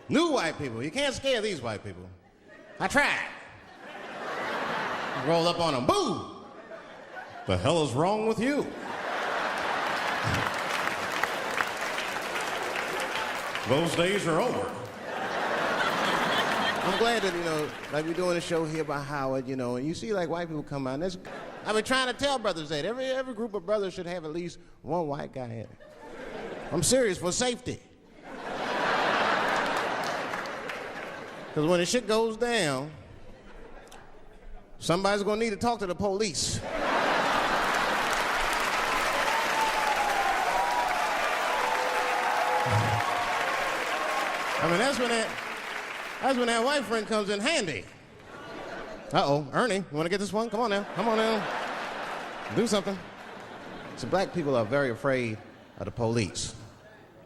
New white people. You can't scare these white people. I tried. Roll up on them. Boo! The hell is wrong with you? Those days are over. I'm glad that, like we're doing a show here by Howard, and you see like white people come out. And I've been trying to tell brothers that. Every group of brothers should have at least one white guy in it. I'm serious, for safety. Because when the shit goes down, somebody's gonna need to talk to the police. I mean, that's when that white friend comes in handy. Uh-oh, Ernie, you wanna get this one? Come on now, do something. So black people are very afraid of the police.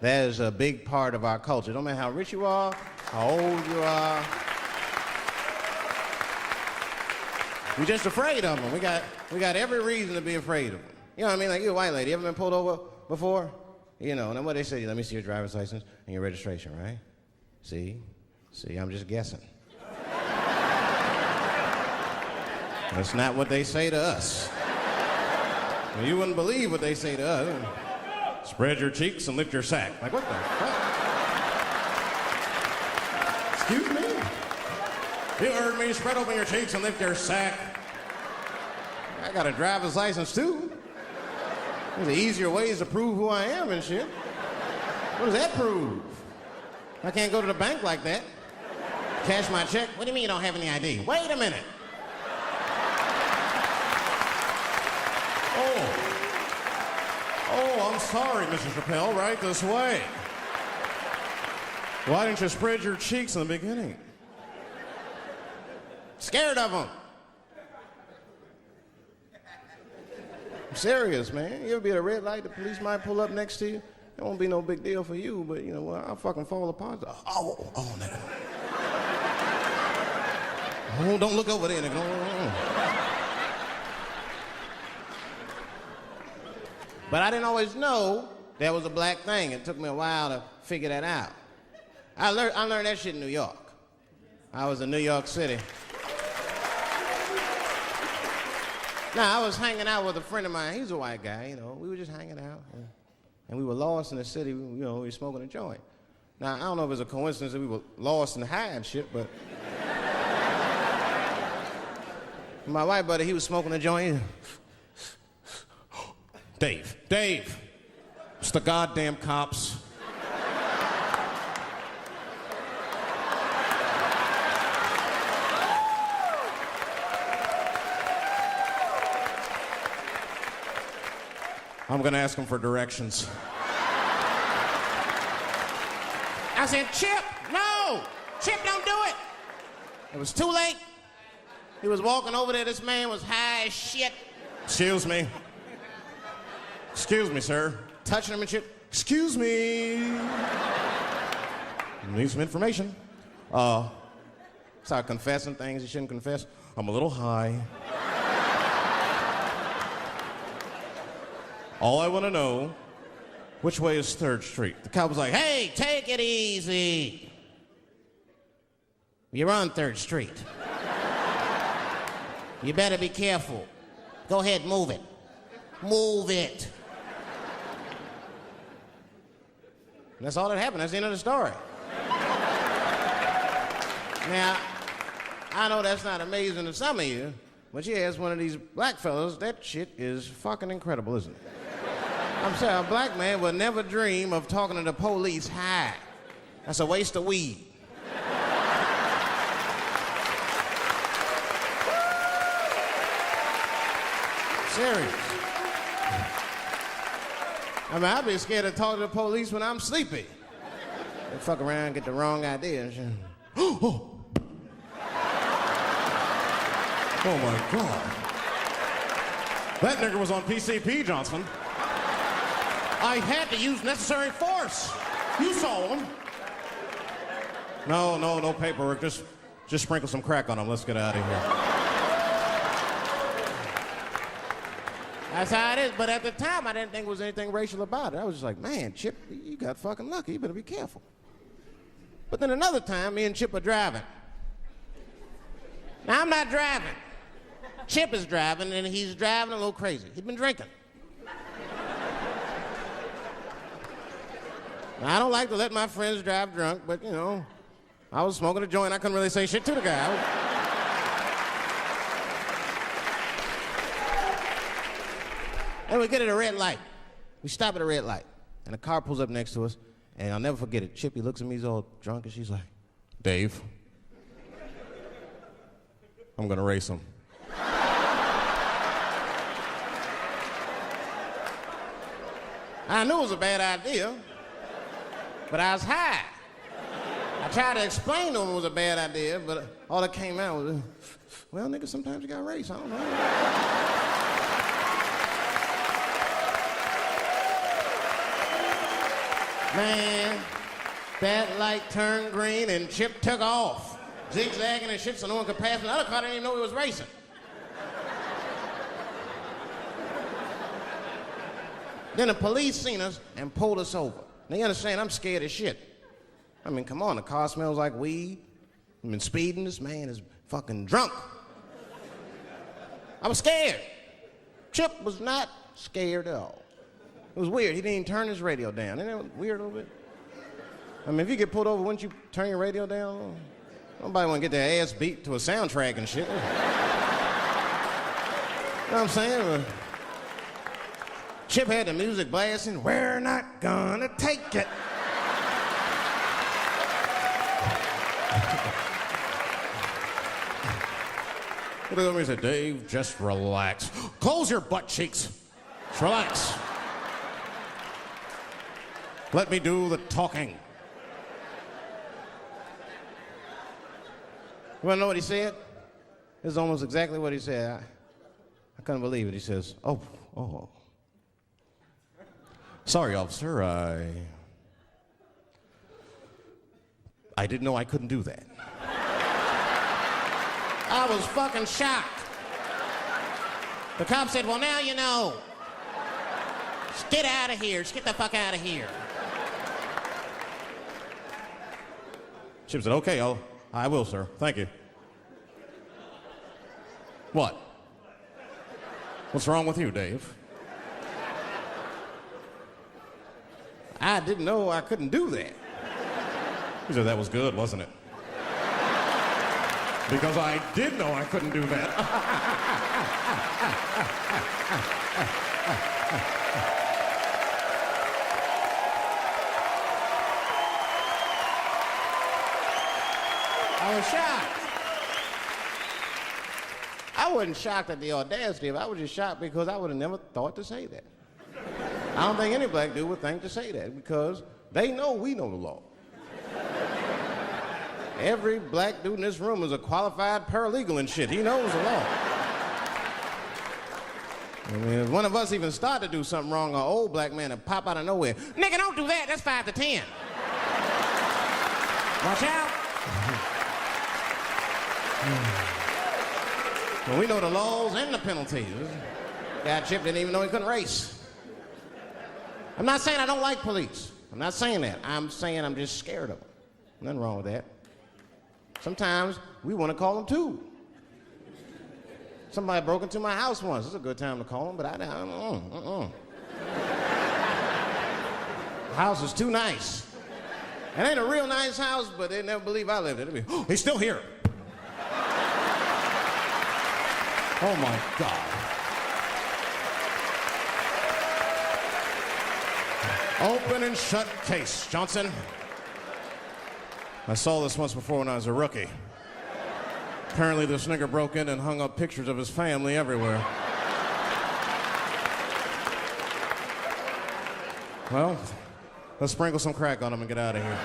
That is a big part of our culture. Don't matter how rich you are, how old you are. We're just afraid of them. We got every reason to be afraid of them. You know what I mean? Like, you're a white lady. You ever been pulled over before? And then what they say, let me see your driver's license and your registration, right? See, I'm just guessing. That's not what they say to us. Well, you wouldn't believe what they say to us. Spread your cheeks and lift your sack. Like, what the fuck? Excuse me? You heard me. Spread open your cheeks and lift your sack. I got a driver's license, too. There's easier ways to prove who I am and shit. What does that prove? I can't go to the bank like that. Cash my check. What do you mean you don't have any ID? Wait a minute. Oh, I'm sorry, Mr. Chappelle. Right this way. Why didn't you spread your cheeks in the beginning? Scared of them. I'm serious, man. You ever be at a red light, the police might pull up next to you. It won't be no big deal for you, but I'll fucking fall apart. Oh, nigga. Oh, don't look over there, nigga. But I didn't always know that was a black thing. It took me a while to figure that out. I learned that shit in New York. I was in New York City. Now, I was hanging out with a friend of mine. He's a white guy, We were just hanging out. And we were lost in the city. We were smoking a joint. Now, I don't know if it's a coincidence that we were lost and high and shit, but... my white buddy, he was smoking a joint. Dave, it's the goddamn cops. I'm gonna ask him for directions. I said, Chip, no! Chip, don't do it! It was too late. He was walking over there, this man was high as shit. Excuse me, sir. Touching him and shit. Excuse me. Need some information. Start confessing things he shouldn't confess. I'm a little high. All I want to know, which way is 3rd Street? The cop was like, hey, take it easy. You're on 3rd Street. You better be careful. Go ahead, move it. Move it. And that's all that happened. That's the end of the story. Now, I know that's not amazing to some of you, but you ask one of these black fellas, that shit is fucking incredible, isn't it? I'm sorry, a black man would never dream of talking to the police high. That's a waste of weed. Serious. I mean, I'd be scared to talk to the police when I'm sleepy. They fuck around and get the wrong idea and shit. Oh my God. That nigger was on PCP, Johnson. I had to use necessary force. You saw him. No paperwork. Just sprinkle some crack on him. Let's get out of here. That's how it is. But at the time, I didn't think there was anything racial about it. I was just like, man, Chip, you got fucking lucky. You better be careful. But then another time, me and Chip are driving. Now, I'm not driving. Chip is driving, and he's driving a little crazy. He'd been drinking. Now, I don't like to let my friends drive drunk, but, you know, I was smoking a joint. I couldn't really say shit to the guy. And we get at a red light. We stop at a red light, and a car pulls up next to us, and I'll never forget it. Chippy looks at me, he's all drunk, and she's like, Dave, I'm gonna race him. I knew it was a bad idea, but I was high. I tried to explain to him it was a bad idea, but all that came out was, well, nigga, sometimes you gotta race, I don't know. Man, that light turned green and Chip took off, zigzagging and shit so no one could pass. The other car didn't even know he was racing. Then the police seen us and pulled us over. Now you understand, I'm scared as shit. I mean, come on, the car smells like weed. I've been speeding, this man is fucking drunk. I was scared. Chip was not scared at all. It was weird, he didn't even turn his radio down. Isn't that weird a little bit? I mean, if you get pulled over, wouldn't you turn your radio down? Nobody want to get their ass beat to a soundtrack and shit. You know what I'm saying? Chip had the music blasting, we're not gonna take it. He looked at me and said, Dave, just relax. Close your butt cheeks. Just relax. Let me do the talking. You wanna know what he said? This is almost exactly what he said. I couldn't believe it. He says, oh. Sorry, officer, I didn't know I couldn't do that. I was fucking shocked. The cop said, well, now you know. Just get out of here. Just get the fuck out of here. Chip said, okay, I will, sir. Thank you. What? What's wrong with you, Dave? I didn't know I couldn't do that. He said, that was good, wasn't it? Because I did know I couldn't do that. I was shocked. I wasn't shocked at the audacity of it. I was just shocked because I would have never thought to say that. I don't think any black dude would think to say that because they know we know the law. Every black dude in this room is a qualified paralegal and shit. He knows the law. I mean, if one of us even start to do something wrong, an old black man would pop out of nowhere. Nigga, don't do that. That's 5 to 10. Watch out. Well, we know the laws and the penalties. Guy Chip didn't even know he couldn't race. I'm not saying I don't like police. I'm not saying that. I'm saying I'm just scared of them. Nothing wrong with that. Sometimes we want to call them too. Somebody broke into my house once. It's a good time to call them, but I don't. House is too nice. It ain't a real nice house, but they never believe I lived it. Oh, he's still here. Oh my God. Open and shut case, Johnson. I saw this once before when I was a rookie. Apparently this nigger broke in and hung up pictures of his family everywhere. Well, let's sprinkle some crack on him and get out of here.